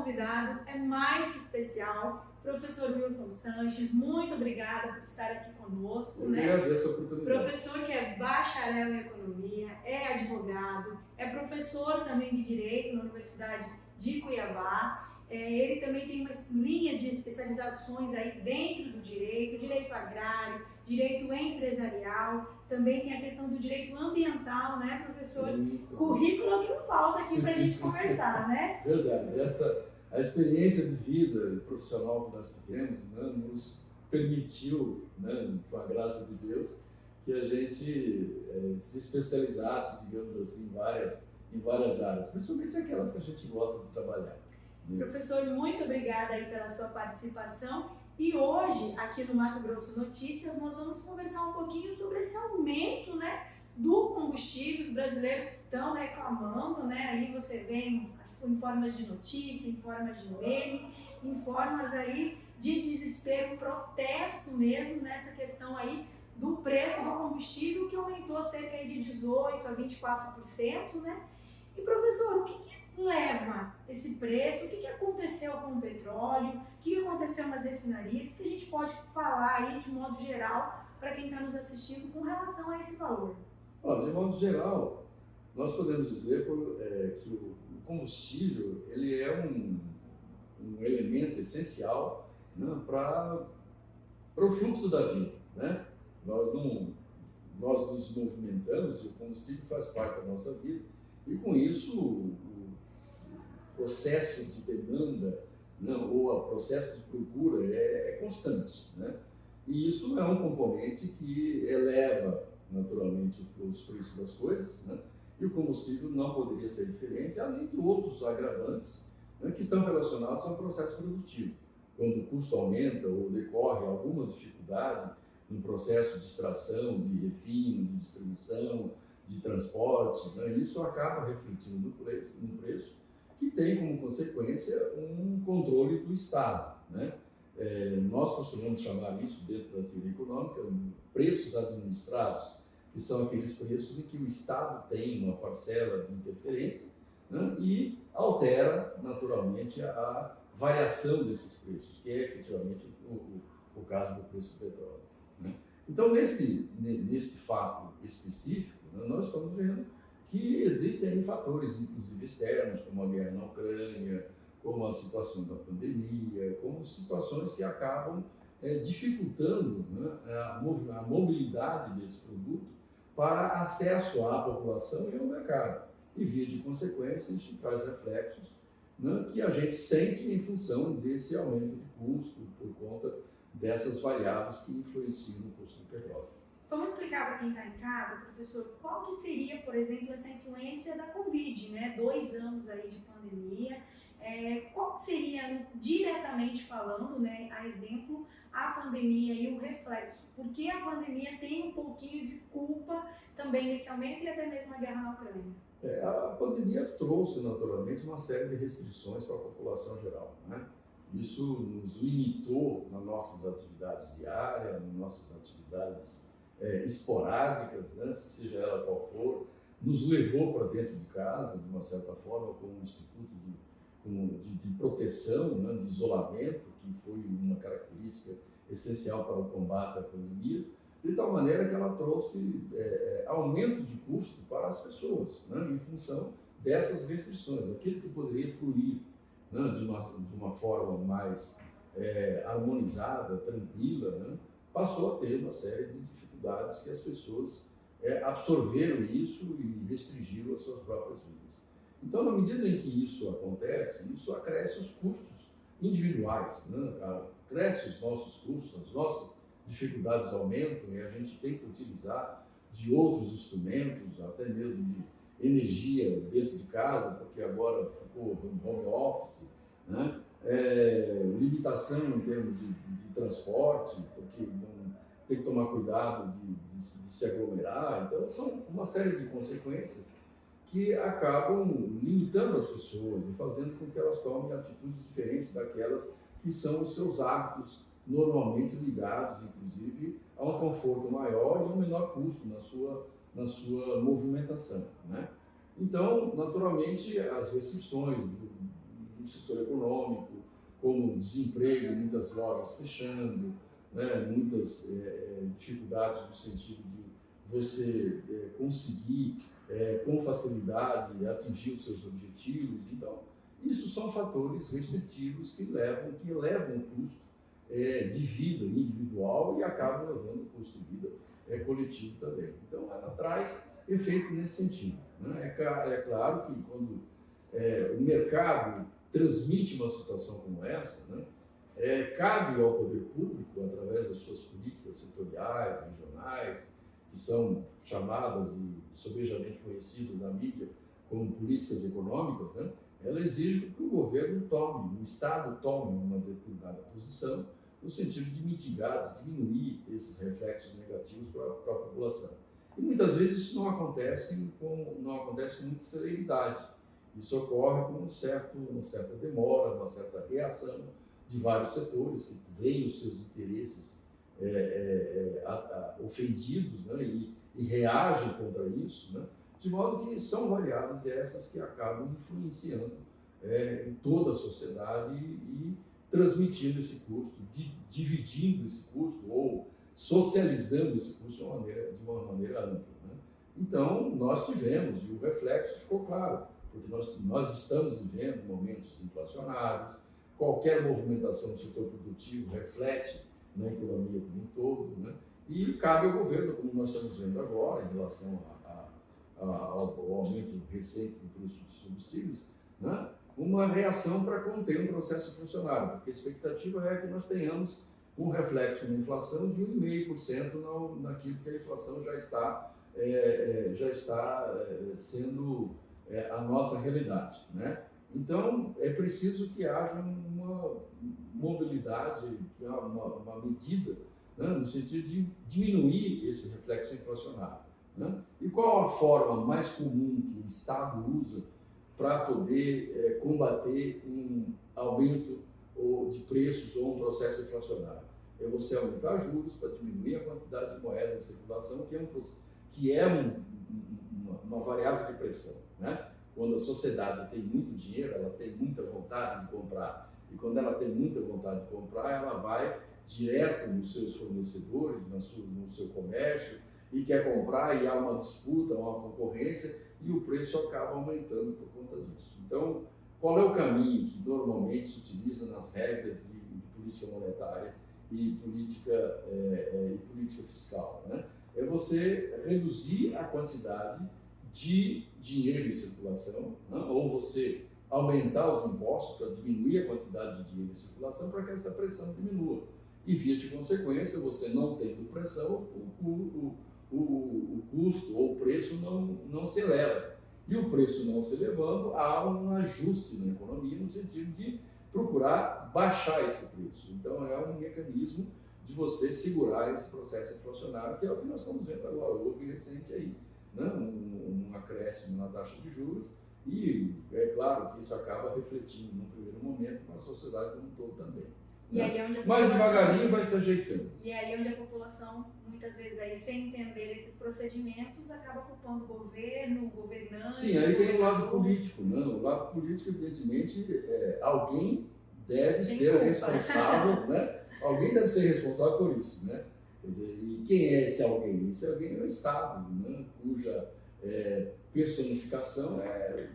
convidado é mais que especial, professor Wilson Sanches, muito obrigada por estar aqui conosco. Eu agradeço a oportunidade. Professor que é bacharel em economia, é advogado, é professor também de direito na Universidade de Cuiabá. Ele também tem uma linha de especializações aí dentro do direito agrário, direito empresarial, também tem a questão do direito ambiental, né, professor? Sim, Currículo que não falta aqui para a gente conversar, né? Verdade. A experiência de vida profissional que nós tivemos, né, nos permitiu, né, com a graça de Deus, que a gente se especializasse, digamos assim, em várias áreas, principalmente aquelas que a gente gosta de trabalhar. Professor, muito obrigada aí pela sua participação. E hoje, aqui no Mato Grosso Notícias, nós vamos conversar um pouquinho sobre esse aumento, né, do combustível. Os brasileiros estão reclamando, né? Aí você vê em formas de notícia, em formas de meme, em formas aí de desespero, protesto mesmo nessa questão aí do preço do combustível, que aumentou cerca aí de 18% a 24%, né? E professor, o que leva esse preço? O que aconteceu com o petróleo? O que aconteceu nas refinarias? O que a gente pode falar aí de modo geral para quem está nos assistindo com relação a esse valor? De modo geral, nós podemos dizer que o combustível ele é um elemento essencial, né, para o fluxo da vida, né? Nós nos movimentamos e o combustível faz parte da nossa vida, e com isso o processo de demanda, né, ou o processo de procura é constante, né? E isso é um componente que eleva naturalmente os preços das coisas, né? E o combustível não poderia ser diferente, além de outros agravantes, né, que estão relacionados ao processo produtivo. Quando o custo aumenta ou decorre alguma dificuldade no processo de extração, de refino, de distribuição, de transporte, né, isso acaba refletindo no preço, que tem como consequência um controle do Estado, né? Nós costumamos chamar isso, dentro da teoria econômica, preços administrados, que são aqueles preços em que o Estado tem uma parcela de interferência, né, e altera naturalmente a variação desses preços, que é efetivamente o caso do preço do petróleo, né? Então, neste fato específico, né, nós estamos vendo que existem aí fatores, inclusive externos, como a guerra na Ucrânia, como a situação da pandemia, como situações que acabam dificultando, né, a mobilidade desse produto para acesso à população e ao mercado. E, via de consequência, isso traz reflexos, né, que a gente sente em função desse aumento de custo, por conta dessas variáveis que influenciam no custo do petróleo. Vamos explicar para quem está em casa, professor, qual que seria, por exemplo, essa influência da Covid, né? 2 anos aí de pandemia. Qual seria, diretamente falando, né, a exemplo, a pandemia e o reflexo? Porque a pandemia tem um pouquinho de culpa também nesse aumento e até mesmo a guerra na Ucrânia. A pandemia trouxe, naturalmente, uma série de restrições para a população geral, né? Isso nos limitou nas nossas atividades diárias, nas nossas atividades esporádicas, né, seja ela qual for, nos levou para dentro de casa, de uma certa forma, como um instituto de proteção, né, de isolamento, que foi uma característica essencial para o combate à pandemia, de tal maneira que ela trouxe aumento de custo para as pessoas, né, em função dessas restrições. Aquilo que poderia fluir, né, de uma forma mais harmonizada, tranquila, né, passou a ter uma série de dificuldades que as pessoas absorveram isso e restringiram as suas próprias vidas. Então, na medida em que isso acontece, isso acresce os custos individuais, né? Cresce os nossos custos, as nossas dificuldades aumentam e a gente tem que utilizar de outros instrumentos, até mesmo de energia dentro de casa, porque agora ficou home office, né? Limitação em termos de transporte, porque tem que tomar cuidado de se aglomerar. Então, são uma série de consequências que acabam limitando as pessoas e fazendo com que elas tomem atitudes diferentes daquelas que são os seus hábitos normalmente ligados, inclusive, a um conforto maior e um menor custo na sua movimentação, né? Então, naturalmente, as restrições do do setor econômico, como desemprego, muitas lojas fechando, né, muitas dificuldades no sentido de você conseguir com facilidade atingir os seus objetivos. Então, isso são fatores restritivos que levam o custo de vida individual e acabam levando o custo de vida coletivo também. Então, ela traz efeitos nesse sentido, né? É claro que quando o mercado transmite uma situação como essa, né, cabe ao poder público, através das suas políticas setoriais, regionais, que são chamadas e sobejamente conhecidas na mídia como políticas econômicas, né, ela exige que o governo tome, o Estado tome uma determinada posição no sentido de mitigar, de diminuir esses reflexos negativos para a população. E muitas vezes isso não acontece com muita celeridade. Isso ocorre com uma certa demora, uma certa reação de vários setores que veem os seus interesses ofendidos, né, e reagem contra isso, né, de modo que são variáveis essas que acabam influenciando em toda a sociedade e transmitindo esse custo, dividindo esse custo ou socializando esse custo de uma maneira ampla, né? Então, nós tivemos, e o reflexo ficou claro, porque nós estamos vivendo momentos inflacionários, qualquer movimentação do setor produtivo reflete na economia como um todo, né? E cabe ao governo, como nós estamos vendo agora, em relação ao aumento recente do preço dos combustíveis, né, uma reação para conter um processo inflacionário, porque a expectativa é que nós tenhamos um reflexo na inflação de 1,5% naquilo que a inflação já está sendo a nossa realidade, né? Então, é preciso que haja uma mobilidade, uma medida, né, no sentido de diminuir esse reflexo inflacionário, né? E qual a forma mais comum que o Estado usa para poder combater um aumento de preços ou um processo inflacionário? É você aumentar juros para diminuir a quantidade de moeda em circulação, que é uma variável de pressão, né? Quando a sociedade tem muito dinheiro, ela tem muita vontade de comprar. E quando ela tem muita vontade de comprar, ela vai direto nos seus fornecedores, no seu comércio, e quer comprar, e há uma disputa, uma concorrência, e o preço acaba aumentando por conta disso. Então, qual é o caminho que normalmente se utiliza nas regras de política monetária e política fiscal, né? É você reduzir a quantidade de dinheiro em circulação, né? Ou você aumentar os impostos para diminuir a quantidade de dinheiro em circulação para que essa pressão diminua. E, via de consequência, você não tendo pressão, o custo ou o preço não se eleva. E o preço não se elevando, há um ajuste na economia no sentido de procurar baixar esse preço. Então, é um mecanismo de você segurar esse processo inflacionário, que é o que nós estamos vendo agora. Houve recente aí, né, um acréscimo na taxa de juros, e é claro que isso acaba refletindo, no primeiro momento, na sociedade como um todo também. E aí é onde mas devagarinho vai se ajeitando. E aí onde a população, muitas vezes, aí, sem entender esses procedimentos, acaba culpando o governo, o governante... Sim, aí tem o lado político, né? O lado político, evidentemente, alguém deve ser responsável, né? Alguém deve ser responsável por isso, né? Quer dizer, e quem é esse alguém? Esse alguém é o Estado, né? Cuja personificação é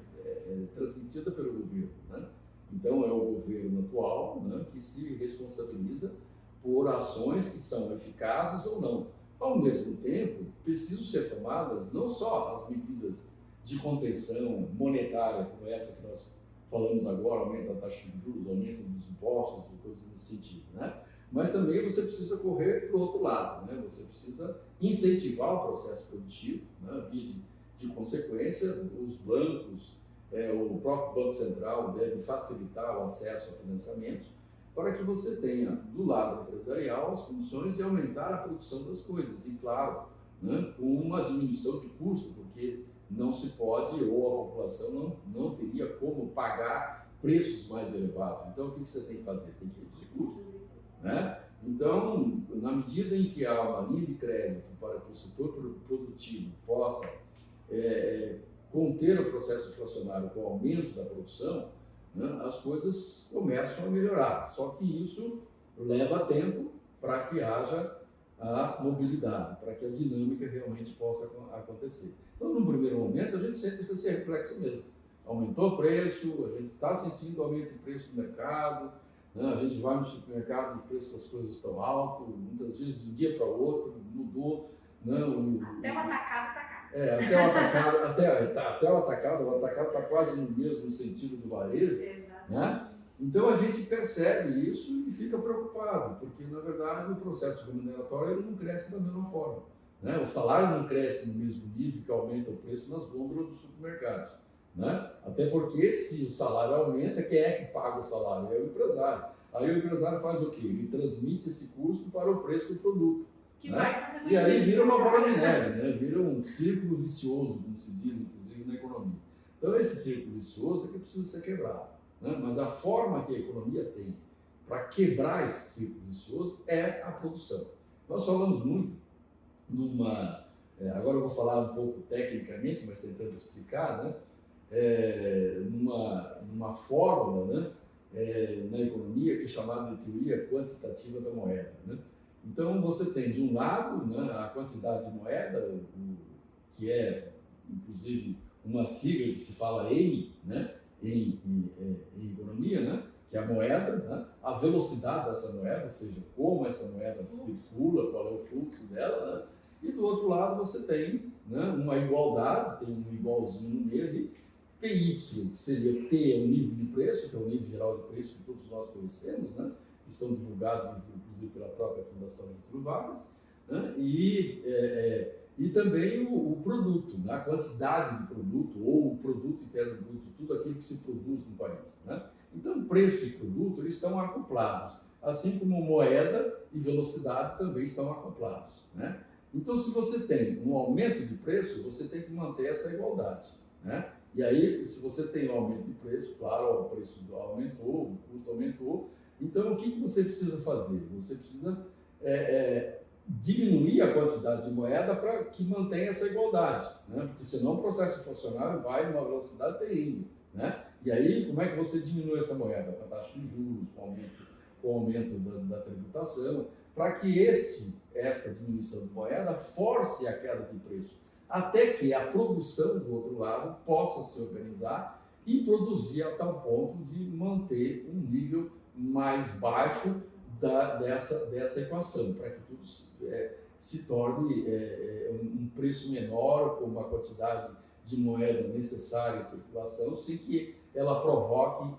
transmitida pelo governo, né? Então, é o governo atual, né, que se responsabiliza por ações que são eficazes ou não. Ao mesmo tempo, precisam ser tomadas não só as medidas de contenção monetária, como essa que nós falamos agora, aumento da taxa de juros, aumento dos impostos, coisas nesse sentido, né? Mas também você precisa correr para o outro lado, né? Você precisa incentivar o processo produtivo, né? Via de consequência, os bancos, o próprio Banco Central deve facilitar o acesso a financiamentos para que você tenha, do lado empresarial, as condições de aumentar a produção das coisas. E, claro, né, com uma diminuição de custo, porque não se pode, ou a população não teria como pagar preços mais elevados. Então, o que você tem que fazer? Tem que reduzir custos, né? Então, na medida em que há uma linha de crédito para que o setor produtivo possa conter o processo inflacionário com o aumento da produção, né, as coisas começam a melhorar. Só que isso leva tempo para que haja a mobilidade, para que a dinâmica realmente possa acontecer. Então, no primeiro momento, a gente sente esse reflexo mesmo. Aumentou o preço, a gente está sentindo aumento de preço no mercado, né? A gente vai no supermercado e o preço das coisas estão alto, muitas vezes de um dia para o outro mudou. Né? Até o atacado está caro. Até o atacado, o atacado está quase no mesmo sentido do varejo. Exatamente. Né? Então a gente percebe isso e fica preocupado, porque na verdade o processo remuneratório ele não cresce da mesma forma. Né? O salário não cresce no mesmo nível que aumenta o preço nas gôndolas dos supermercados. Né? Até porque se o salário aumenta, quem é que paga o salário? É o empresário. Aí o empresário faz o quê? Ele transmite esse custo para o preço do produto. Que né? vai E aí vira uma bola de neve, né? Vira um círculo vicioso, como se diz, inclusive, na economia. Então esse círculo vicioso é que precisa ser quebrado. Né? Mas a forma que a economia tem para quebrar esse círculo vicioso é a produção. Nós falamos muito agora eu vou falar um pouco tecnicamente, mas tentando explicar, né? Numa fórmula, né? Na economia que é chamada de teoria quantitativa da moeda. Né? Então você tem de um lado, né, a quantidade de moeda, que é inclusive uma sigla que se fala M, né? Em economia, né? Que é a moeda, né? A velocidade dessa moeda, ou seja, como essa moeda circula, qual é o fluxo dela, né? E do outro lado você tem, né, uma igualdade, tem um igualzinho no meio ali, PY, que seria T, é o nível de preço, que é o nível geral de preço que todos nós conhecemos, né? Que estão divulgados inclusive pela própria Fundação Getúlio Vargas, né? E também o produto, né? A quantidade de produto, ou o produto interno bruto, tudo aquilo que se produz no país. Né? Então, preço e produto eles estão acoplados, assim como moeda e velocidade também estão acoplados. Né? Então, se você tem um aumento de preço, você tem que manter essa igualdade. Né? E aí, se você tem um aumento de preço, claro, o preço aumentou, o custo aumentou, então o que você precisa fazer? Você precisa diminuir a quantidade de moeda para que mantenha essa igualdade, né? Porque senão o processo inflacionário vai numa velocidade terrível, né? E aí, como é que você diminui essa moeda? Com a taxa de juros, com o aumento da tributação, para que esta diminuição de moeda force a queda de preço, até que a produção do outro lado possa se organizar e produzir a tal ponto de manter um nível mais baixo dessa equação, para que tudo se torne um preço menor, com uma quantidade de moeda necessária em circulação, sem que ela provoque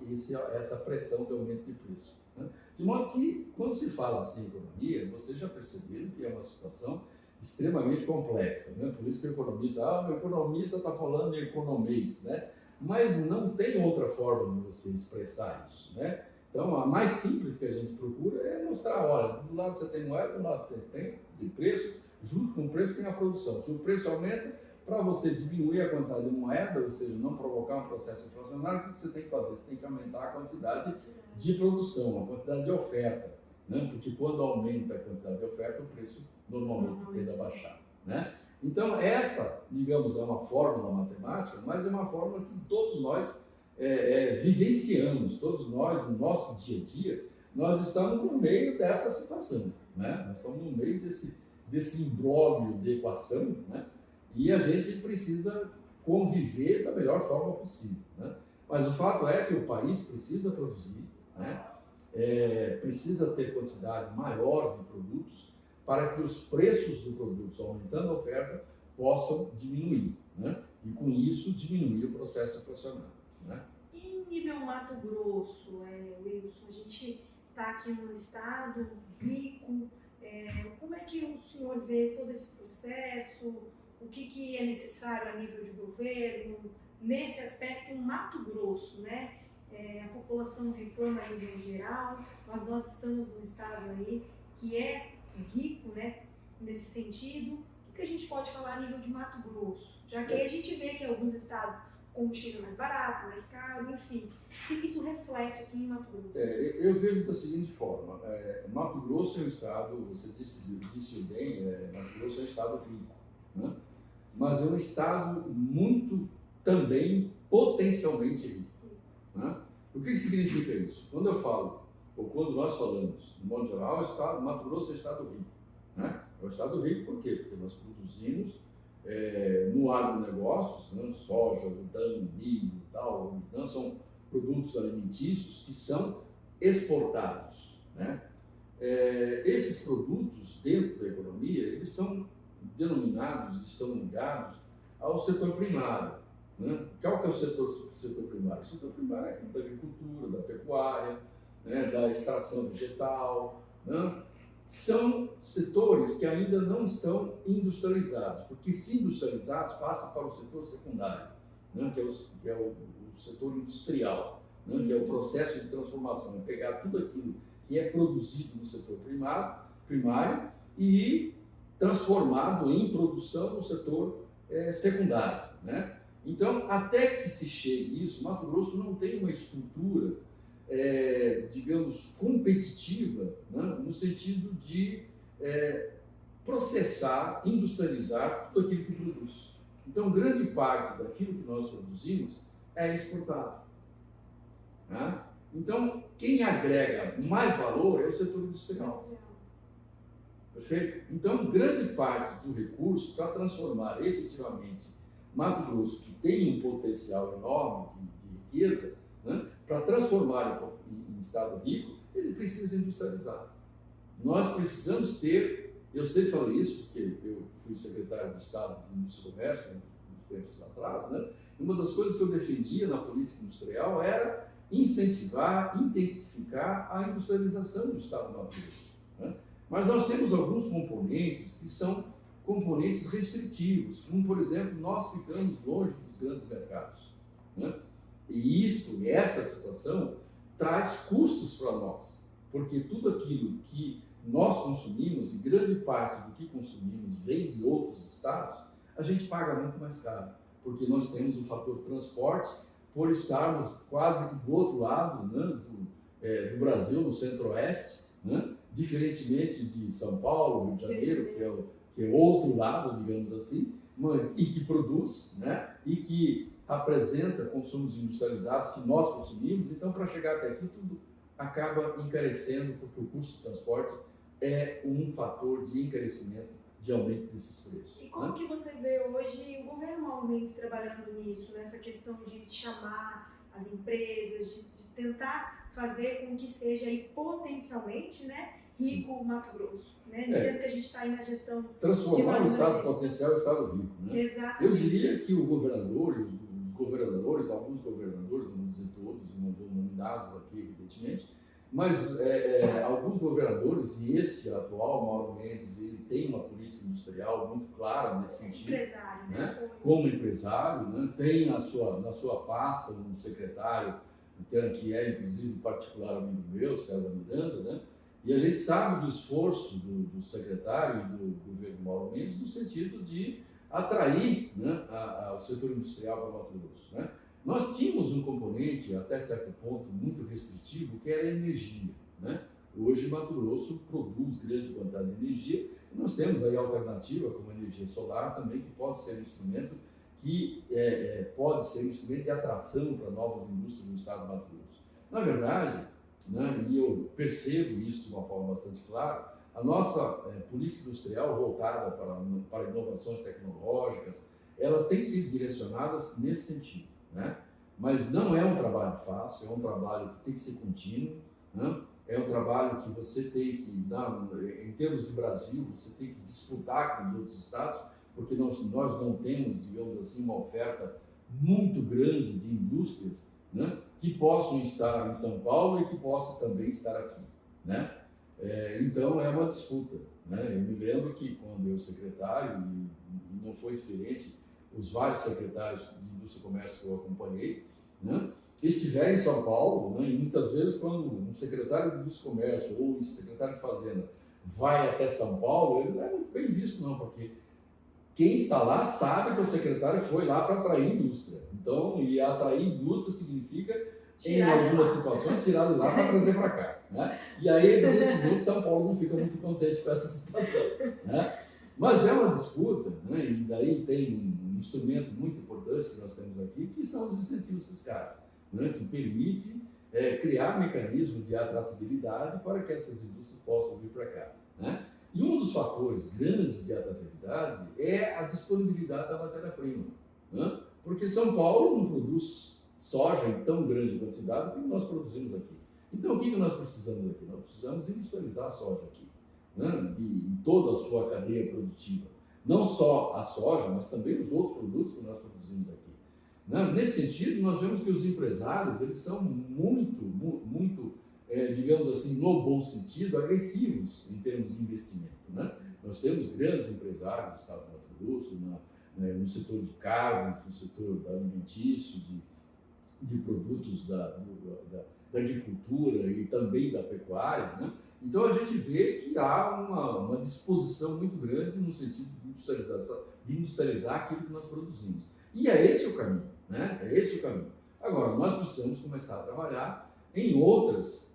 essa pressão de aumento de preço. Né? De modo que, quando se fala assim em economia, vocês já perceberam que é uma situação extremamente complexa. Né? Por isso que o economista está falando em economês, né? Mas não tem outra forma de você expressar isso. Né? Então, a mais simples que a gente procura é mostrar, olha, do lado você tem moeda, do lado você tem de preço, junto com o preço tem a produção. Se o preço aumenta, para você diminuir a quantidade de moeda, ou seja, não provocar um processo inflacionário, o que você tem que fazer? Você tem que aumentar a quantidade de produção, a quantidade de oferta, né? Porque quando aumenta a quantidade de oferta, o preço normalmente tende a baixar. Né? Então, esta, digamos, é uma fórmula matemática, mas é uma fórmula que todos nós vivenciamos, todos nós, no nosso dia a dia, nós estamos no meio dessa situação, né? Nós estamos no meio desse imbróglio de equação, né? E a gente precisa conviver da melhor forma possível, né? Mas o fato é que o país precisa produzir, né? Precisa ter quantidade maior de produtos para que os preços dos produtos, aumentando a oferta, possam diminuir, né? E com isso diminuir o processo inflacionário. Né? E em nível Mato Grosso, Wilson, a gente está aqui num estado rico, como é que o senhor vê todo esse processo, o que é necessário a nível de governo, nesse aspecto, um Mato Grosso, né? A população reclama aí em geral, mas nós estamos num estado aí que é rico, né? Nesse sentido, o que a gente pode falar a nível de Mato Grosso? Já que aí a gente vê que alguns estados combustível mais barato, mais caro, enfim. O que isso reflete aqui em Mato Grosso? Eu vejo da seguinte forma, Mato Grosso é um estado, você disse bem, Mato Grosso é um estado rico, né? Mas é um estado muito também potencialmente rico. Né? O que significa isso? Quando eu falo, ou quando nós falamos, no modo geral, o Mato Grosso é Estado rico. Né? É o Estado rico por quê? Porque nós produzimos no agronegócios, né? Soja, algodão, milho e tal, não são produtos alimentícios que são exportados. Né? Esses produtos dentro da economia, eles são denominados, estão ligados ao setor primário. Né? Qual que é o setor primário? O setor primário é da agricultura, da pecuária, né? Da extração vegetal. Né? São setores que ainda não estão industrializados, porque se industrializados passam para o setor secundário, né? que é o setor industrial, né? Que é o processo de transformação, é pegar tudo aquilo que é produzido no setor primário e transformado em produção no setor secundário. Né? Então, até que se chegue isso, Mato Grosso não tem uma estrutura, digamos, competitiva, né? No sentido de processar, industrializar tudo aquilo que produz. Então, grande parte daquilo que nós produzimos é exportado. Né? Então, quem agrega mais valor é o setor industrial. Perfeito? Então, grande parte do recurso para transformar efetivamente Mato Grosso, que tem um potencial enorme de riqueza, né, para transformar em Estado rico, ele precisa industrializar. Nós precisamos ter, eu sempre falei isso, porque eu fui secretário de Estado de Indústria e Comércio, uns tempos atrás, né? Uma das coisas que eu defendia na política industrial era incentivar, intensificar a industrialização do Estado do Mato Grosso. Né? Mas nós temos alguns componentes que são componentes restritivos, como, por exemplo, nós ficamos longe dos grandes mercados. Né? E esta situação traz custos para nós, porque tudo aquilo que nós consumimos, e grande parte do que consumimos vem de outros estados, a gente paga muito mais caro, porque nós temos o fator transporte, por estarmos quase que do outro lado, né, do Brasil, no centro-oeste, né, diferentemente de São Paulo, Rio de Janeiro, que é outro lado, digamos assim, e que produz, né, e que apresenta consumos industrializados que nós consumimos. Então, para chegar até aqui, tudo acaba encarecendo, porque o custo de transporte é um fator de encarecimento, de aumento desses preços. E como que você vê hoje o governo normalmente trabalhando nisso, nessa questão de chamar as empresas, de tentar fazer com que seja aí potencialmente, né, rico o Mato Grosso, né? Dizendo que a gente está aí na gestão... Transformar o estado potencial em estado rico, né? Exatamente. Eu diria que o governador, os governadores, alguns governadores, não vou dizer todos, não vou nomeá-los aqui, evidentemente, mas alguns governadores, e este atual, Mauro Mendes, ele tem uma política industrial muito clara nesse sentido. Empresário, né? Como empresário, né? Tem na sua pasta um secretário, que é inclusive particular amigo meu, César Miranda, né? E a gente sabe do esforço do secretário e do governo Mauro Mendes no sentido de atrair, né, o setor industrial para o Mato Grosso. Né? Nós tínhamos um componente, até certo ponto, muito restritivo, que era a energia. Né? Hoje, Mato Grosso produz grande quantidade de energia e nós temos aí alternativa, como a energia solar também, que pode ser um instrumento de atração para novas indústrias no estado do Mato Grosso. Na verdade, né, e eu percebo isso de uma forma bastante clara, a nossa política industrial voltada para inovações tecnológicas, elas têm sido direcionadas nesse sentido. Né? Mas não é um trabalho fácil, é um trabalho que tem que ser contínuo, né? É um trabalho que você tem que, em termos de Brasil, você tem que disputar com os outros estados, porque nós não temos, digamos assim, uma oferta muito grande de indústrias, né, que possam estar em São Paulo e que possam também estar aqui. Né? Então, é uma disputa. Né? Eu me lembro que quando eu secretário, e não foi diferente, os vários secretários de Indústria e Comércio que eu acompanhei, né, estiveram em São Paulo, né, e muitas vezes quando um secretário de Indústria e Comércio ou um secretário de Fazenda vai até São Paulo, ele não é muito bem visto não, porque quem está lá sabe que o secretário foi lá para atrair indústria. Então, e atrair indústria significa, em algumas situações, tirar de lá para trazer para cá. Né? E aí, evidentemente, São Paulo não fica muito contente com essa situação. Né? Mas é uma disputa, né? E daí tem um instrumento muito importante que nós temos aqui, que são os incentivos fiscais, né? Que permite criar mecanismos de atratividade para que essas indústrias possam vir para cá, né? E um dos fatores grandes de atratividade é a disponibilidade da matéria-prima, né? Porque São Paulo não produz soja em tão grande quantidade como nós produzimos aqui. Então, o que nós precisamos aqui? Nós precisamos industrializar a soja aqui, né? E toda a sua cadeia produtiva. Não só a soja, mas também os outros produtos que nós produzimos aqui. Né? Nesse sentido, nós vemos que os empresários, eles são muito, digamos assim, no bom sentido, agressivos em termos de investimento, né? Nós temos grandes empresários no estado do Mato Grosso, no setor de carnes, no setor alimentício, de produtos da agricultura e também da pecuária, né? Então a gente vê que há uma disposição muito grande no sentido de industrializar aquilo que nós produzimos. E é esse o caminho, né? É esse o caminho. Agora, nós precisamos começar a trabalhar em outros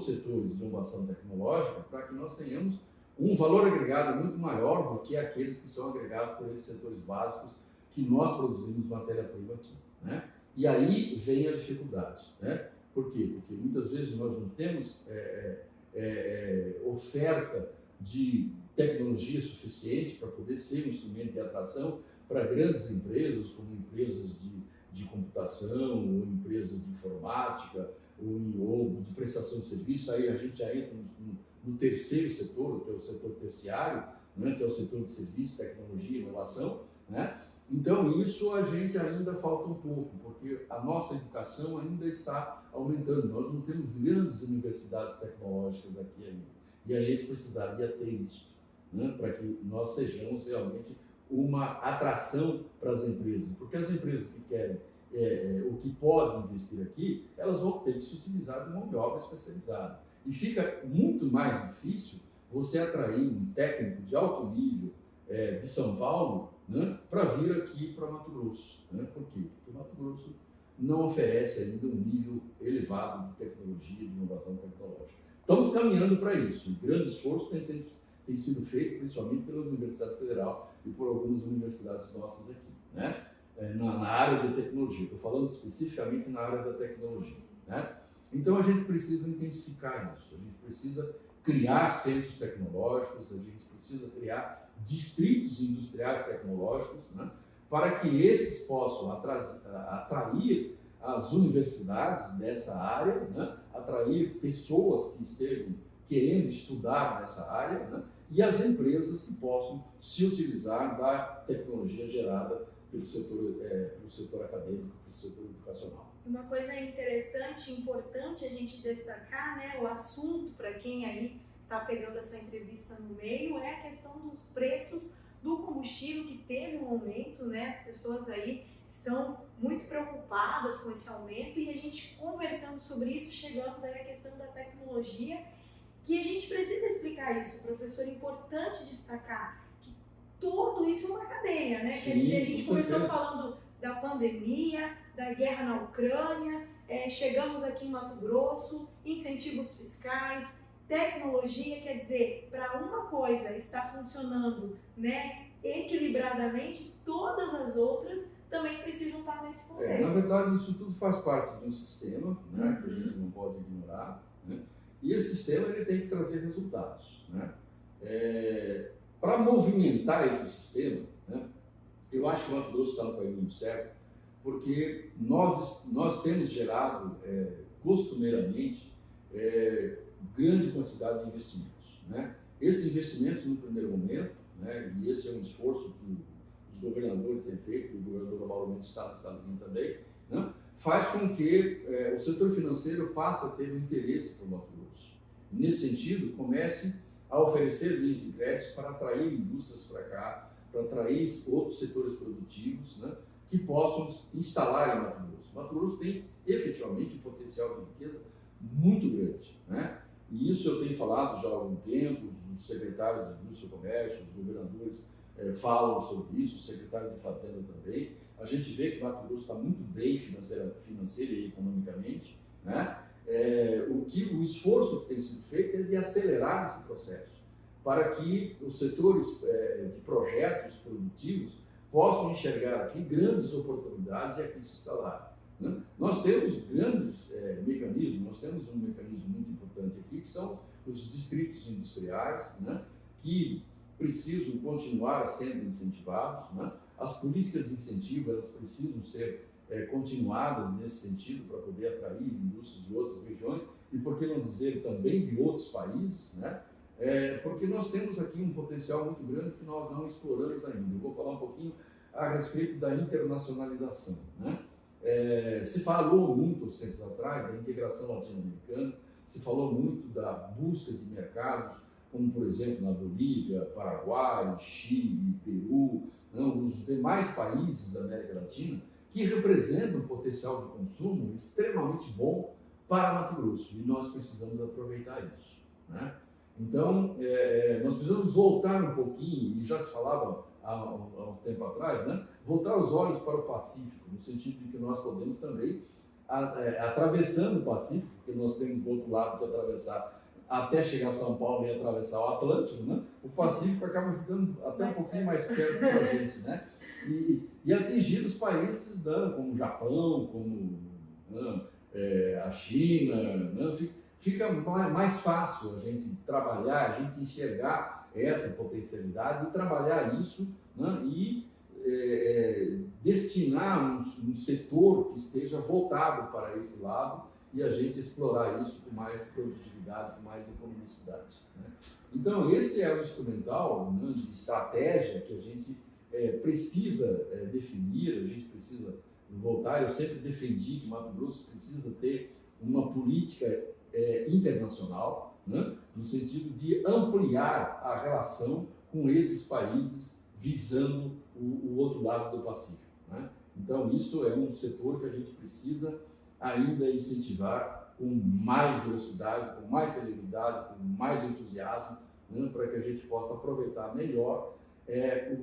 setores de inovação tecnológica para que nós tenhamos um valor agregado muito maior do que aqueles que são agregados por esses setores básicos que nós produzimos matéria-prima aqui, né? E aí vem a dificuldade, né? Por quê? Porque muitas vezes nós não temos oferta de tecnologia suficiente para poder ser um instrumento de atração para grandes empresas, como empresas de computação, ou empresas de informática, ou de prestação de serviço. Aí a gente já entra no terceiro setor, que é o setor terciário, né, que é o setor de serviço, tecnologia e inovação, né? Então, isso a gente ainda falta um pouco, porque a nossa educação ainda está aumentando. Nós não temos grandes universidades tecnológicas aqui ainda. E a gente precisaria ter isso, né, para que nós sejamos realmente uma atração para as empresas. Porque as empresas que querem, ou que podem investir aqui, elas vão ter que se utilizar de mão de obra especializada. E fica muito mais difícil você atrair um técnico de alto nível de São Paulo, né, para vir aqui para Mato Grosso, né? Por quê? Porque Mato Grosso não oferece ainda um nível elevado de tecnologia, de inovação tecnológica. Estamos caminhando para isso. Um grande esforço tem sido feito, principalmente pela Universidade Federal e por algumas universidades nossas aqui, né? Na área de tecnologia. Estou falando especificamente na área da tecnologia, né? Então a gente precisa intensificar isso. A gente precisa criar centros tecnológicos, a gente precisa criar distritos industriais tecnológicos, né, para que estes possam atrair as universidades dessa área, né, atrair pessoas que estejam querendo estudar nessa área, né, e as empresas que possam se utilizar da tecnologia gerada pelo setor acadêmico, pelo setor educacional. Uma coisa interessante e importante a gente destacar, né, o assunto para quem aí está pegando essa entrevista no meio, é a questão dos preços do combustível, que teve um aumento, né? As pessoas aí estão muito preocupadas com esse aumento e a gente conversando sobre isso, chegamos aí à questão da tecnologia, que a gente precisa explicar isso, professor, é importante destacar que tudo isso é uma cadeia, né? Sim, quer dizer, a gente começou falando da pandemia, da guerra na Ucrânia, chegamos aqui em Mato Grosso, incentivos fiscais, tecnologia, quer dizer, para uma coisa estar funcionando, né, equilibradamente, todas as outras também precisam estar nesse contexto. Na verdade, isso tudo faz parte de um sistema, né, que a gente não pode ignorar, né, e esse sistema ele tem que trazer resultados, né. Para movimentar esse sistema, né, eu acho que o Mato Grosso está no caminho certo, porque nós temos gerado costumeiramente grande quantidade de investimentos, né? Esses investimentos no primeiro momento, né, e esse é um esforço que os governadores têm feito, e o governador Mauro Mendes está nessa linha também, né, faz com que o setor financeiro passe a ter um interesse por Mato Grosso. E, nesse sentido, comece a oferecer linhas de crédito para atrair indústrias para cá, para atrair outros setores produtivos, né, que possam instalar em Mato Grosso. Mato Grosso tem efetivamente um potencial de riqueza muito grande, né? E isso eu tenho falado já há algum tempo, os secretários de Indústria e Comércio, os governadores falam sobre isso, os secretários de Fazenda também. A gente vê que Mato Grosso está muito bem financeira e economicamente, né? O esforço que tem sido feito é de acelerar esse processo, para que os setores de projetos produtivos possam enxergar aqui grandes oportunidades e aqui se instalar. né? Nós temos grandes mecanismos, nós temos um mecanismo muito importante aqui, que são os distritos industriais, né? Que precisam continuar sendo incentivados, né? As políticas de incentivo, elas precisam ser continuadas nesse sentido para poder atrair indústrias de outras regiões e, por que não dizer, também de outros países, né? Porque nós temos aqui um potencial muito grande que nós não exploramos ainda. Eu vou falar um pouquinho a respeito da internacionalização, né? Se falou muito, uns tempos atrás, da integração latino-americana, se falou muito da busca de mercados, como, por exemplo, na Bolívia, Paraguai, Chile, Peru, não, os demais países da América Latina, que representam um potencial de consumo extremamente bom para Mato Grosso, e nós precisamos aproveitar isso, né? Então, nós precisamos voltar um pouquinho, e já se falava há um tempo atrás, né? Voltar os olhos para o Pacífico, no sentido de que nós podemos também, atravessando o Pacífico, porque nós temos do outro lado que atravessar até chegar a São Paulo e atravessar o Atlântico, né? O Pacífico acaba ficando até um pouquinho mais perto da gente, né? E atingir os países, né? Como o Japão, como a China, né? Fica mais fácil a gente trabalhar, a gente enxergar essa potencialidade e trabalhar isso, né? E destinar um setor que esteja voltado para esse lado e a gente explorar isso com mais produtividade, com mais economicidade, né? Então, esse é o instrumental, né, de estratégia que a gente precisa definir, a gente precisa voltar. Eu sempre defendi que Mato Grosso precisa ter uma política internacional, né, no sentido de ampliar a relação com esses países visando o outro lado do Pacífico, né? Então, isso é um setor que a gente precisa ainda incentivar com mais velocidade, com mais celeridade, com mais entusiasmo, né, para que a gente possa aproveitar melhor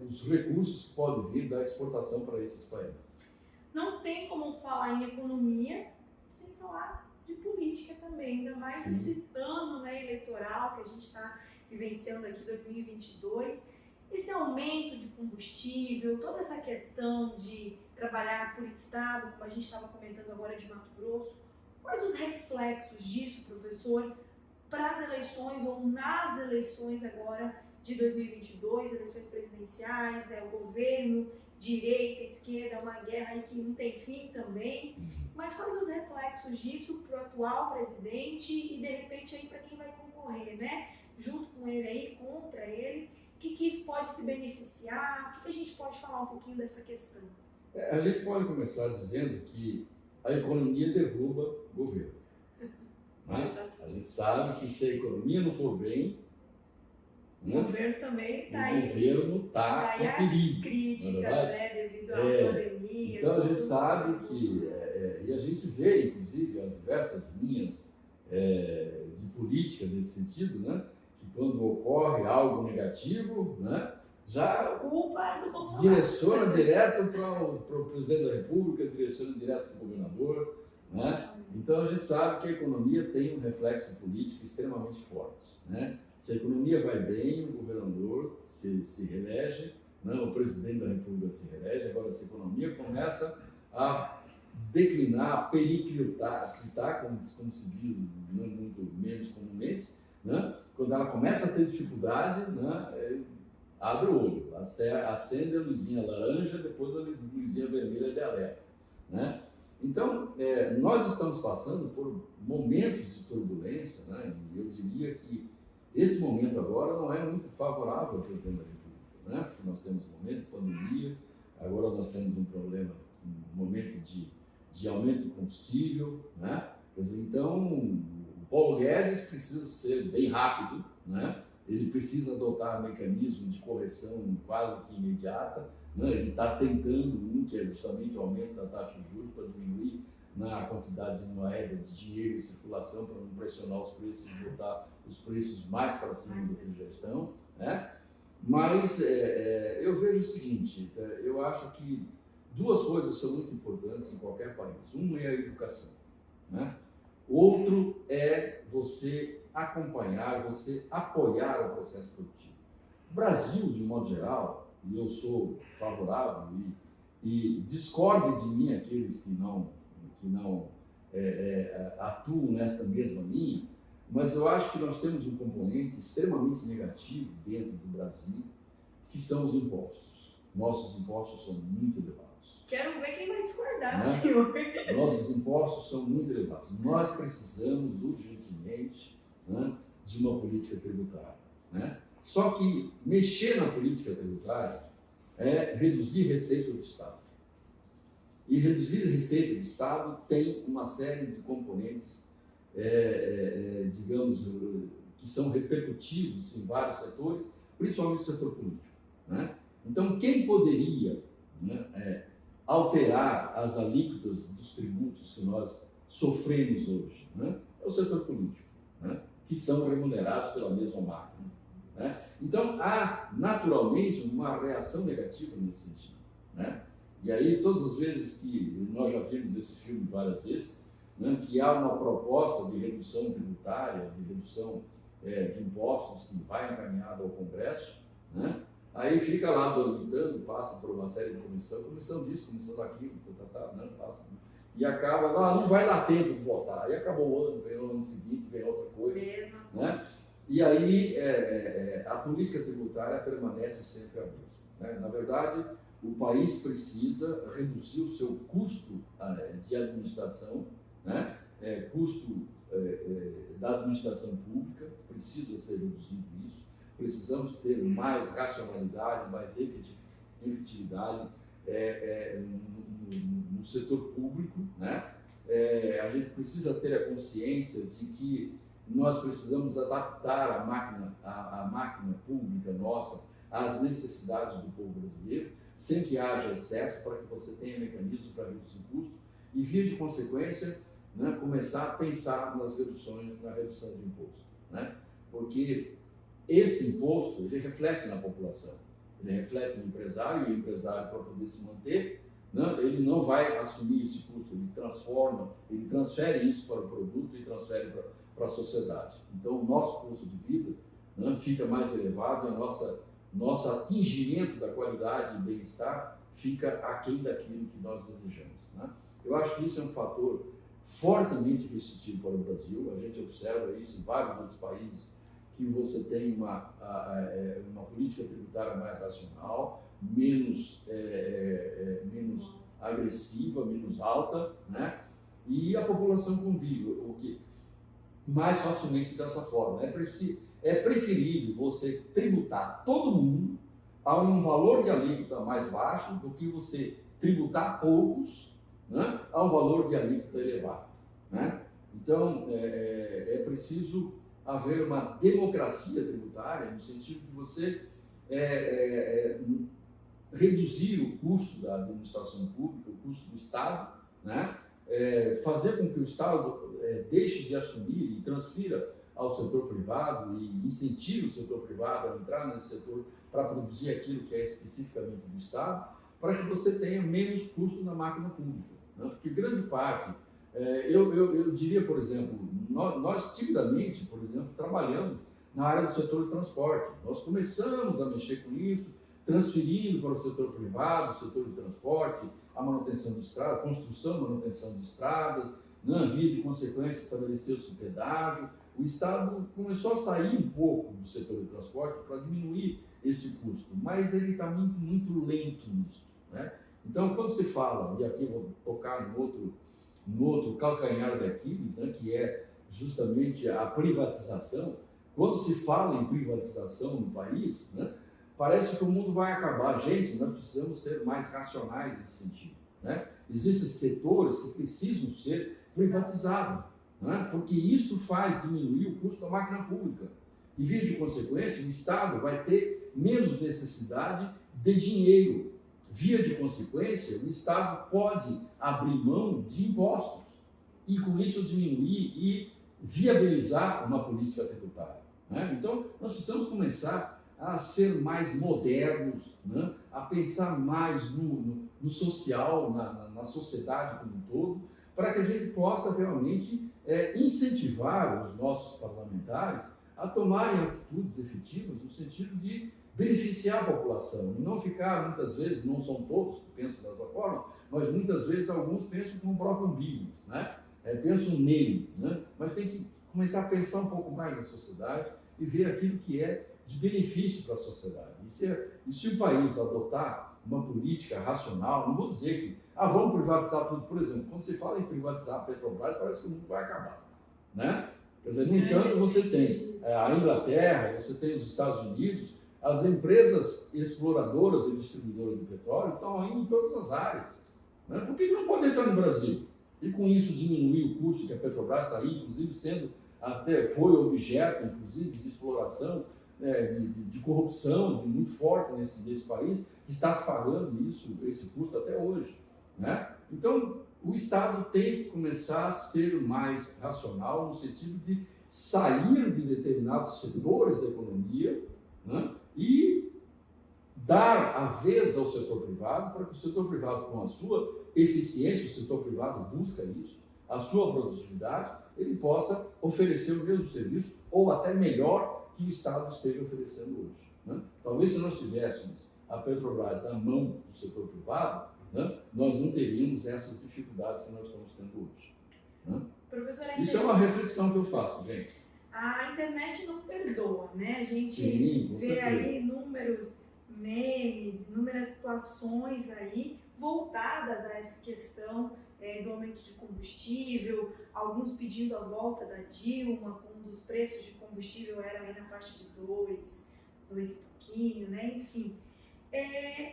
os recursos que podem vir da exportação para esses países. Não tem como falar em economia sem falar de política também, ainda mais Sim. nesse ano, né, eleitoral que a gente está vivenciando aqui, 2022. Esse aumento de combustível, toda essa questão de trabalhar por estado, como a gente estava comentando agora de Mato Grosso, quais os reflexos disso, professor, para as eleições ou nas eleições agora de 2022, eleições presidenciais, o governo, direita, esquerda, uma guerra aí que não tem fim também, mas quais os reflexos disso para o atual presidente e de repente aí para quem vai concorrer, né? Junto com ele aí, contra ele, o que isso pode se beneficiar, o que a gente pode falar um pouquinho dessa questão? A gente pode começar dizendo que a economia derruba o governo, né? A gente sabe que se a economia não for bem, o governo também está aí. O governo está em perigo. Críticas, né, devido à pandemia. Então a gente sabe que, e a gente vê, inclusive, as diversas linhas de política nesse sentido, né, que quando ocorre algo negativo, né, já a culpa é do Bolsonaro. Direciona direto para o presidente da República, direciona direto para o governador, né? Então a gente sabe que a economia tem um reflexo político extremamente forte, né? Se a economia vai bem, o governador se reelege, né? O presidente da República se reelege. Agora, se a economia começa a declinar, a periclitar, como se diz, né, muito menos comumente, né? Quando ela começa a ter dificuldade, né, abre o olho, acende a luzinha laranja, depois a luzinha vermelha de alerta, né? Então, nós estamos passando por momentos de turbulência, né? E eu diria que esse momento agora não é muito favorável ao presidente da República, né? Porque nós temos um momento de pandemia, agora nós temos um problema, um momento de aumento do combustível, né? Quer dizer, então, o Paulo Guedes precisa ser bem rápido, né? Ele precisa adotar mecanismo de correção quase que imediata, né? Ele está tentando que é justamente o aumento da taxa de juros para diminuir, né, a quantidade de moeda, de dinheiro em circulação, para não pressionar os preços e botar os preços mais para cima do que já estão, né? Mas eu vejo o seguinte, eu acho que duas coisas são muito importantes em qualquer país. Uma é a educação, né? Outro é você acompanhar, você apoiar o processo produtivo. O Brasil, de modo geral, e eu sou favorável, e discorde de mim aqueles atuam nesta mesma linha, mas eu acho que nós temos um componente extremamente negativo dentro do Brasil, que são os impostos. Nossos impostos são muito elevados. Quero ver quem vai discordar, Né? senhor. Nossos impostos são muito elevados. Nós precisamos urgentemente, né, de uma política tributária. Né? Só que mexer na política tributária é reduzir receita do Estado. E reduzir receita do Estado tem uma série de componentes, digamos, que são repercutidos em vários setores, principalmente no setor político. Né? Então, quem poderia, né, alterar as alíquotas dos tributos que nós sofremos hoje, né, é o setor político, né, que são remunerados pela mesma máquina. Né? Então, há naturalmente uma reação negativa nesse sentido. Né? E aí, todas as vezes que nós já vimos esse filme várias vezes, né, que há uma proposta de redução tributária, de redução de impostos que vai encaminhada ao Congresso, né, aí fica lá dormitando, passa por uma série de comissão disso, comissão daquilo, né, passa, e acaba, não vai dar tempo de votar. Aí acabou o ano, vem o ano seguinte, vem outra coisa. Né? E aí a política tributária permanece sempre a mesma. Né? Na verdade, o país precisa reduzir o seu custo de administração, né? Custo da administração pública, precisa ser reduzido isso. Precisamos ter mais racionalidade, mais efetividade no setor público. Né? A gente precisa ter a consciência de que nós precisamos adaptar a máquina pública nossa às necessidades do povo brasileiro, sem que haja excesso, para que você tenha mecanismos para reduzir custo e, via de consequência, né, começar a pensar na redução de imposto. Né? Porque esse imposto, ele reflete na população, ele reflete no empresário, e o empresário, para poder se manter, né, ele não vai assumir esse custo, ele transfere isso para o produto e transfere para a sociedade. Então, o nosso custo de vida, né, fica mais elevado e nosso atingimento da qualidade e bem-estar fica aquém daquilo que nós desejamos. Né? Eu acho que isso é um fator fortemente restritivo para o Brasil. A gente observa isso em vários outros países, que você tem uma política tributária mais racional, menos agressiva, menos alta, né? E a população convive mais facilmente dessa forma. É preferível você tributar todo mundo a um valor de alíquota mais baixo do que você tributar poucos, né, a um valor de alíquota elevado. Né? Então, é preciso haver uma democracia tributária, no sentido de você reduzir o custo da administração pública, o custo do Estado, né? Fazer com que o Estado deixe de assumir e transfira ao setor privado e incentive o setor privado a entrar nesse setor para produzir aquilo que é especificamente do Estado, para que você tenha menos custo na máquina pública. Né? Porque grande parte, eu diria, por exemplo, nós timidamente, por exemplo, trabalhamos na área do setor de transporte. Nós começamos a mexer com isso, transferindo para o setor privado, o setor de transporte, a manutenção de estradas, construção e manutenção de estradas, né? Via de consequência, estabeleceu-se o pedágio. O Estado começou a sair um pouco do setor de transporte para diminuir esse custo, mas ele está muito, muito lento nisso. Né? Então, quando se fala, e aqui eu vou tocar no outro calcanhar de Aquiles, né, que é justamente a privatização, quando se fala em privatização no país, né, parece que o mundo vai acabar. Gente, nós precisamos ser mais racionais nesse sentido. Né? Existem setores que precisam ser privatizados, né? Porque isso faz diminuir o custo da máquina pública. E, via de consequência, o Estado vai ter menos necessidade de dinheiro. Via de consequência, o Estado pode abrir mão de impostos e, com isso, diminuir e viabilizar uma política tributária. Né? Então, nós precisamos começar a ser mais modernos, né? A pensar mais no social, na sociedade como um todo, para que a gente possa realmente incentivar os nossos parlamentares a tomarem atitudes efetivas no sentido de beneficiar a população e não ficar, muitas vezes, não são todos que pensam dessa forma, mas muitas vezes alguns pensam com o próprio umbigo, né? Pensam nele, né? Mas tem que começar a pensar um pouco mais na sociedade e ver aquilo que é de benefício para a sociedade. E se o país adotar uma política racional, não vou dizer que, vamos privatizar tudo, por exemplo, quando se fala em privatizar a Petrobras, parece que o mundo vai acabar, né? Quer dizer, no entanto, você tem a Inglaterra, você tem os Estados Unidos, as empresas exploradoras e distribuidoras de petróleo estão aí em todas as áreas, né? Por que não pode entrar no Brasil? E com isso diminuir o custo que a Petrobras está aí, inclusive foi objeto, inclusive, de exploração, de corrupção muito forte nesse país, que está se pagando esse custo até hoje, né? Então, o Estado tem que começar a ser mais racional no sentido de sair de determinados setores da economia, né, e dar a vez ao setor privado para que o setor privado, com a sua eficiência, o setor privado busca isso, a sua produtividade, ele possa oferecer o mesmo serviço ou até melhor que o Estado esteja oferecendo hoje, né? Talvez se nós tivéssemos a Petrobras na mão do setor privado, né, nós não teríamos essas dificuldades que nós estamos tendo hoje, né? Professora, isso é uma reflexão que eu faço, gente. A internet não perdoa, né? A gente vê aí inúmeros memes, inúmeras situações aí voltadas a essa questão do aumento de combustível, alguns pedindo a volta da Dilma, quando os preços de combustível eram aí na faixa de 2 e pouquinho, né? Enfim.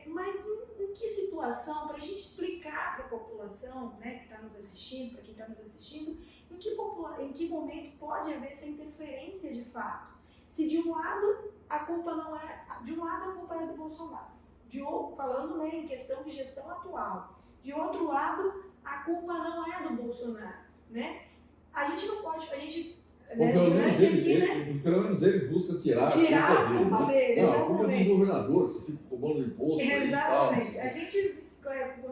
Mas em que situação, para a gente explicar para a população, né, que está nos assistindo, para quem está nos assistindo, em que momento pode haver essa interferência de fato? Se de um lado a culpa não é, de um lado a culpa é do Bolsonaro, falando, né, em questão de gestão atual, de outro lado a culpa não é do Bolsonaro, né? A gente não pode, pelo menos ele busca tirar a culpa dele. Não, a culpa é dos governadores, que ficam cobrando imposto. Exatamente. A gente,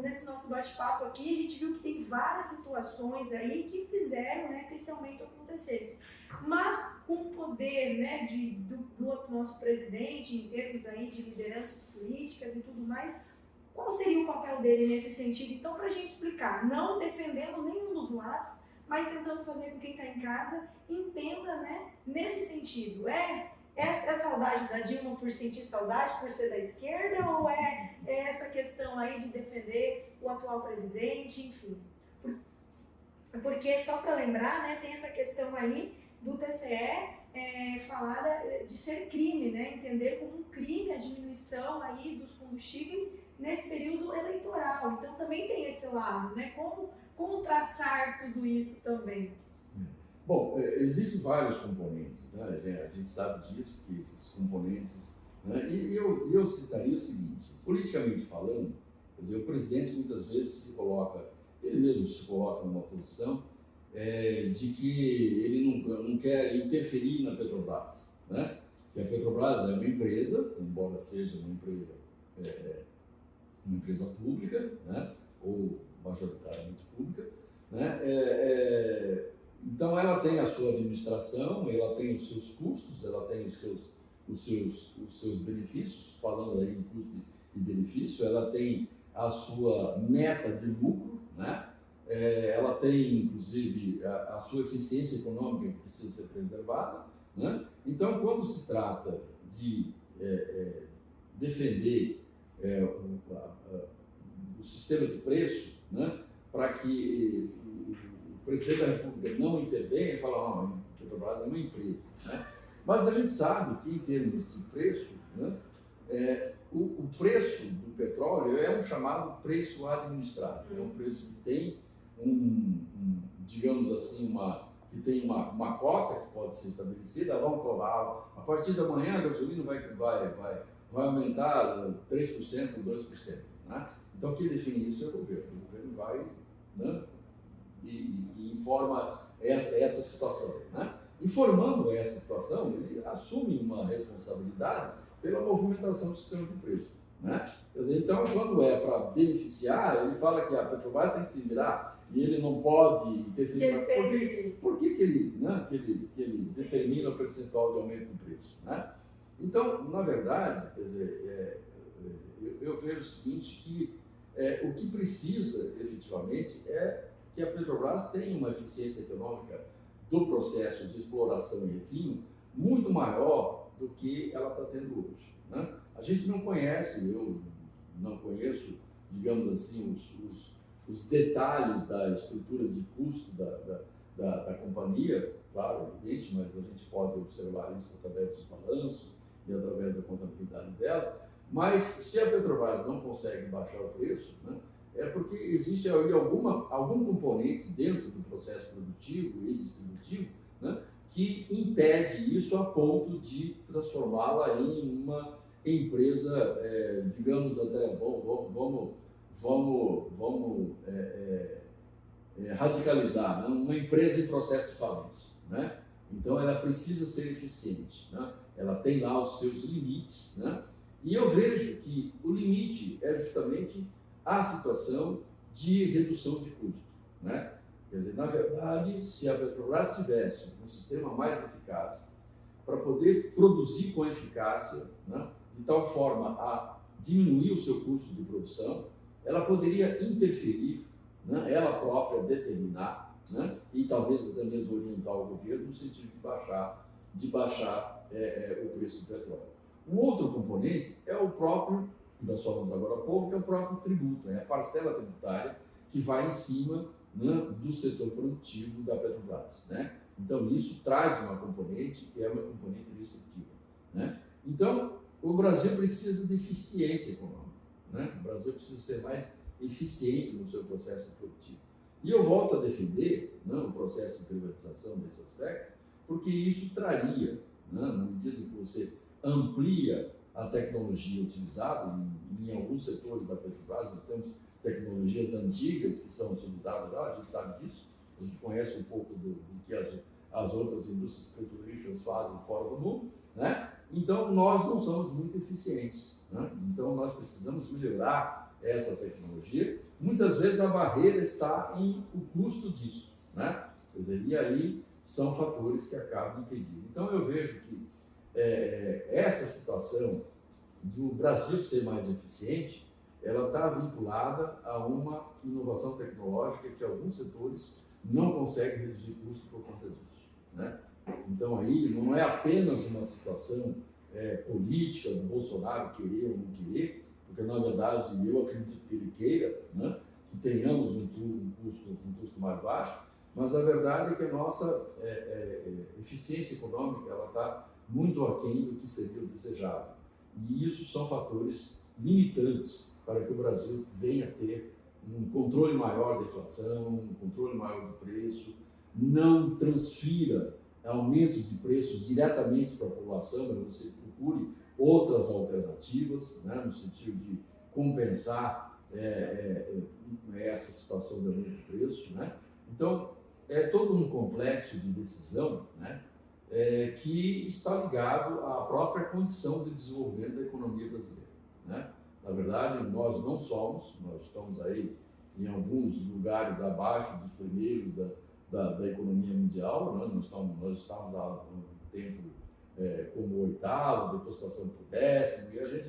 nesse nosso bate-papo aqui, a gente viu que tem várias situações aí que fizeram, né, que esse aumento acontecesse. Mas com o poder, né, do nosso presidente, em termos aí de lideranças políticas e tudo mais, qual seria o papel dele nesse sentido? Então, para a gente explicar, não defendendo nenhum dos lados, mas tentando fazer com que quem está em casa entenda, né, nesse sentido. É saudade da Dilma por sentir saudade, por ser da esquerda, ou é essa questão aí de defender o atual presidente, enfim? Porque, só para lembrar, né, tem essa questão aí do TCE falada de ser crime, né, entender como um crime a diminuição aí dos combustíveis nesse período eleitoral. Então também tem esse lado, né, como traçar tudo isso também? Bom, existem vários componentes, né? A gente sabe disso, que esses componentes, né? E eu citaria o seguinte: politicamente falando, quer dizer, o presidente muitas vezes ele mesmo se coloca numa posição de que ele não quer interferir na Petrobras, né? Que a Petrobras é uma empresa, embora seja uma empresa pública, né? Ou majoritariamente pública, né? Então ela tem a sua administração, ela tem os seus custos, ela tem os seus benefícios, falando aí em custo e benefício, ela tem a sua meta de lucro, né? Ela tem inclusive a sua eficiência econômica que precisa ser preservada, né? Então, quando se trata de defender o sistema de preço, né, para que o presidente da República não intervenha e fala, a Petrobras é uma empresa, né? Mas a gente sabe que, em termos de preço, né, o preço do petróleo é um chamado preço administrado, é um preço que tem digamos assim, que tem uma cota que pode ser estabelecida. Vamos cobrar, a partir da manhã a gasolina vai aumentar 3%, 2%, né? Então, quem define isso é o governo. O governo vai, né, e informa essa situação, né? Informando essa situação, ele assume uma responsabilidade pela movimentação do sistema de preço, né? Quer dizer, então, quando é para beneficiar, ele fala que a Petrobras tem que se virar e ele não pode interferir. Por que ele determina o percentual de aumento do preço, né? Então, na verdade, quer dizer, eu vejo o seguinte, que o que precisa, efetivamente, é que a Petrobras tenha uma eficiência econômica do processo de exploração e refino muito maior do que ela está tendo hoje, né? A gente não conhece, eu não conheço, digamos assim, os detalhes da estrutura de custo da companhia, claro, evidente, mas a gente pode observar isso através dos balanços e através da contabilidade dela. Mas se a Petrobras não consegue baixar o preço, né, é porque existe aí algum componente dentro do processo produtivo e distributivo, né, que impede isso a ponto de transformá-la em uma empresa, digamos até, vamos radicalizar, né, uma empresa em processo de falência, né? Então ela precisa ser eficiente, né? Ela tem lá os seus limites, né? E eu vejo que o limite é justamente a situação de redução de custo, né? Quer dizer, na verdade, se a Petrobras tivesse um sistema mais eficaz para poder produzir com eficácia, né, de tal forma a diminuir o seu custo de produção, ela poderia interferir, né, ela própria determinar, né, e talvez até mesmo orientar o governo no sentido de baixar o preço do petróleo. Um outro componente é o próprio, que nós falamos agora há pouco, que é o próprio tributo, a parcela tributária que vai em cima, né, do setor produtivo da Petrobras, né? Então isso traz uma componente que é uma componente restritiva, né? Então o Brasil precisa de eficiência econômica, né? O Brasil precisa ser mais eficiente no seu processo produtivo. E eu volto a defender, né, o processo de privatização desse aspecto, porque isso traria, né, na medida em que você amplia a tecnologia utilizada em alguns setores da Petrobras, nós temos tecnologias antigas que são utilizadas lá, a gente sabe disso, a gente conhece um pouco do que as outras indústrias petrolíferas fazem fora do mundo, né? Então nós não somos muito eficientes, né? Então nós precisamos melhorar essa tecnologia. Muitas vezes a barreira está em o custo disso, né? Quer dizer, e aí são fatores que acabam impedindo. Então eu vejo que essa situação do Brasil ser mais eficiente, ela está vinculada a uma inovação tecnológica que alguns setores não conseguem reduzir custo por conta disso, né? Então aí não é apenas uma situação política do Bolsonaro querer ou não querer, porque na verdade eu acredito que ele queira, né, que tenhamos um custo mais baixo, mas a verdade é que a nossa eficiência econômica ela está muito aquém do que seria o desejável. E isso são fatores limitantes para que o Brasil venha a ter um controle maior da inflação, um controle maior do preço, não transfira aumentos de preços diretamente para a população, mas você procure outras alternativas, né, no sentido de compensar essa situação de aumento de preço, né? Então, é todo um complexo de decisão, né, que está ligado à própria condição de desenvolvimento da economia brasileira, né? Na verdade, nós não somos, nós estamos aí em alguns lugares abaixo dos primeiros da economia mundial, né? Nós estamos há um tempo como oitavo, depois passando para o décimo, e a gente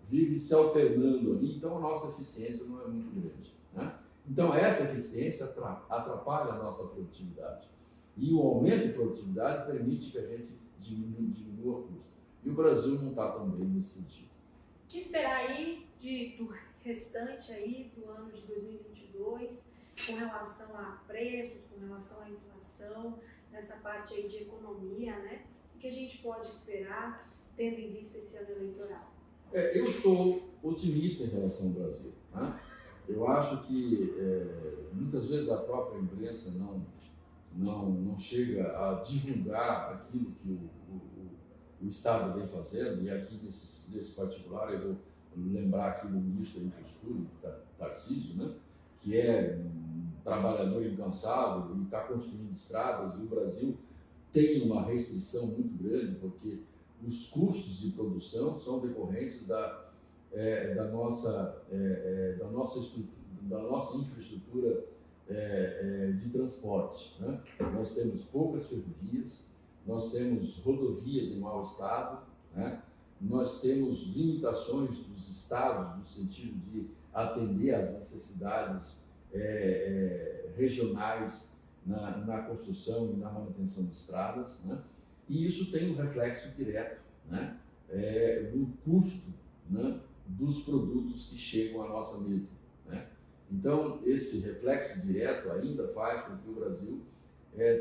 vive se alternando ali, então a nossa eficiência não é muito grande, né? Então essa eficiência atrapalha a nossa produtividade. E o aumento de produtividade permite que a gente diminua o custo. E o Brasil não está tão bem nesse sentido. O que esperar aí do restante aí do ano de 2022 com relação a preços, com relação à inflação, nessa parte aí de economia, né? O que a gente pode esperar tendo em vista esse ano eleitoral? Eu sou otimista em relação ao Brasil, né? Eu acho que muitas vezes a própria imprensa não chega a divulgar aquilo que o Estado vem fazendo, e aqui nesse particular eu vou lembrar aqui do ministro da Infraestrutura, Tarcísio, né, que é um trabalhador incansável e está construindo estradas, e o Brasil tem uma restrição muito grande, porque os custos de produção são decorrentes da nossa infraestrutura de transporte, né? Nós temos poucas ferrovias, nós temos rodovias em mau estado, né? Nós temos limitações dos estados no sentido de atender às necessidades regionais na construção e na manutenção de estradas, né? E isso tem um reflexo direto, né? No custo, né, dos produtos que chegam à nossa mesa, né? Então, esse reflexo direto ainda faz com que o Brasil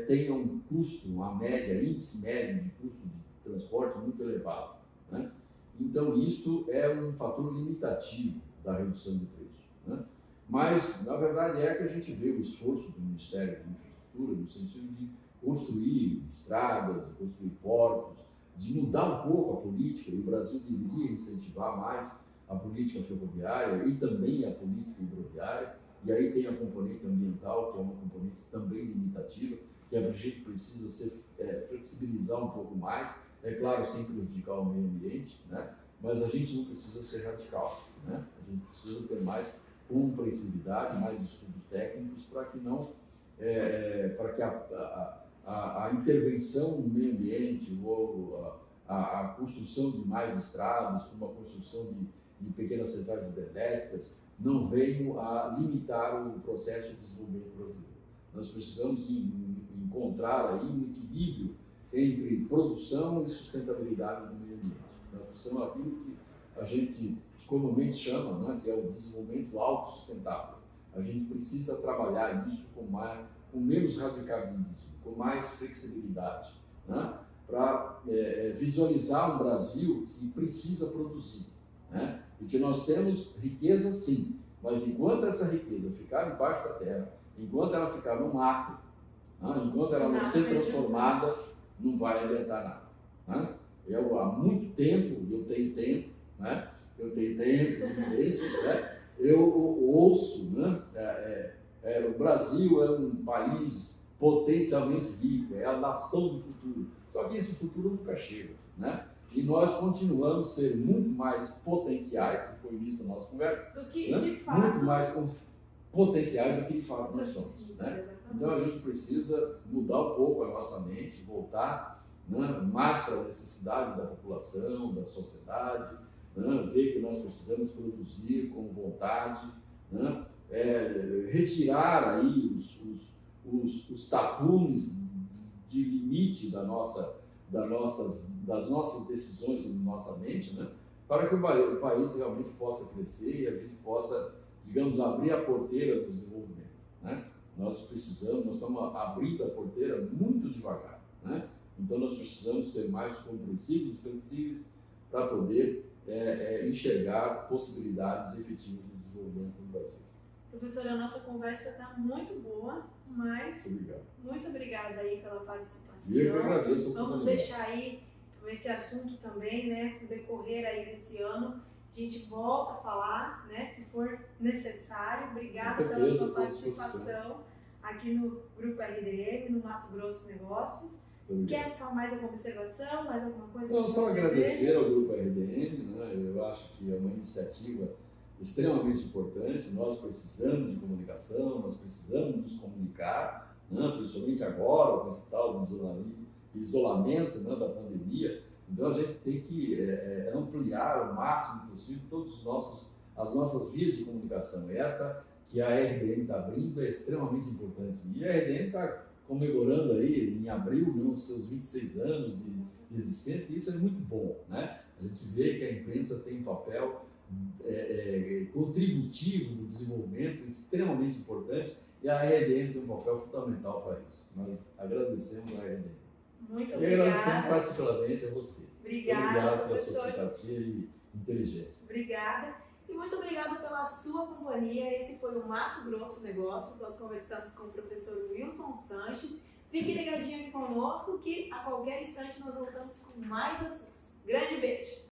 tenha um custo, uma média, índice médio de custo de transporte muito elevado, né? Então, isto é um fator limitativo da redução de preço, né? Mas, na verdade, é que a gente vê o esforço do Ministério da Infraestrutura no sentido de construir estradas, de construir portos, de mudar um pouco a política, e o Brasil deveria incentivar mais a política ferroviária e também a política hidroviária, e aí tem a componente ambiental, que é uma componente também limitativa, que a gente precisa flexibilizar um pouco mais, é claro, sem prejudicar o meio ambiente, né? Mas a gente não precisa ser radical, né? A gente precisa ter mais compreensibilidade, mais estudos técnicos para que não, para que a intervenção no meio ambiente ou a construção de mais estradas, como a construção de pequenas centrais hidrelétricas, não venham a limitar o processo de desenvolvimento brasileiro. Nós precisamos encontrar aí um equilíbrio entre produção e sustentabilidade do meio ambiente. Nós precisamos aquilo que a gente comumente chama, né, que é o desenvolvimento autossustentável. A gente precisa trabalhar isso com menos radicalismo, com mais flexibilidade, né, para visualizar um Brasil que precisa produzir, né, e que nós temos riqueza sim, mas enquanto essa riqueza ficar debaixo da terra, enquanto ela ficar no mato, né, enquanto ela não ser transformada, não vai adiantar nada, né? Eu há muito tempo, eu tenho tempo, né? Eu tenho tempo de vivência, né? Eu ouço, né? O Brasil é um país potencialmente rico, é a nação do futuro. Só que esse futuro nunca chega, né? E nós continuamos a ser muito mais potenciais, que foi isso na nossa conversa, do que né? de fato. Muito mais potenciais do que de fato nós somos, né? Então a gente precisa mudar um pouco a nossa mente, voltar, né, mais para a necessidade da população, da sociedade, né, ver que nós precisamos produzir com vontade, né, retirar aí os tapumes de limite das nossas decisões na nossa mente, né, para que o país realmente possa crescer e a gente possa, digamos, abrir a porteira do desenvolvimento, né? Nós estamos abrindo a porteira muito devagar, né? Então nós precisamos ser mais compreensivos e flexíveis para poder enxergar possibilidades efetivas de desenvolvimento no Brasil. Professor, a nossa conversa está muito boa, mas muito obrigada aí pela participação. Eu que agradeço a oportunidade. Vamos deixar aí esse assunto também, né, no decorrer aí desse ano. A gente volta a falar, né, se for necessário. Obrigada pela sua participação aqui no Grupo RDM, no Mato Grosso Negócios. Quer falar mais alguma observação, mais alguma coisa? Não, só agradecer ao Grupo RDM, né? Eu acho que é uma iniciativa extremamente importante. Nós precisamos de comunicação, nós precisamos nos comunicar, né? Principalmente agora, com esse tal de isolamento, né, da pandemia. Então a gente tem que ampliar o máximo possível as nossas vias de comunicação. Esta que a RDM está abrindo é extremamente importante. E a RDM está comemorando aí em abril, né, os seus 26 anos de existência, e isso é muito bom, né? A gente vê que a imprensa tem um papel contributivo do desenvolvimento extremamente importante, e a RDM tem um papel fundamental para isso. Nós agradecemos a RDM. Muito obrigada. E agradecemos particularmente a você. Obrigada, obrigado pela sua simpatia e inteligência. Obrigada. E muito obrigada pela sua companhia. Esse foi o Mato Grosso Negócios. Nós conversamos com o professor Wilson Sanches. Fique ligadinho aqui conosco que a qualquer instante nós voltamos com mais assuntos. Grande beijo!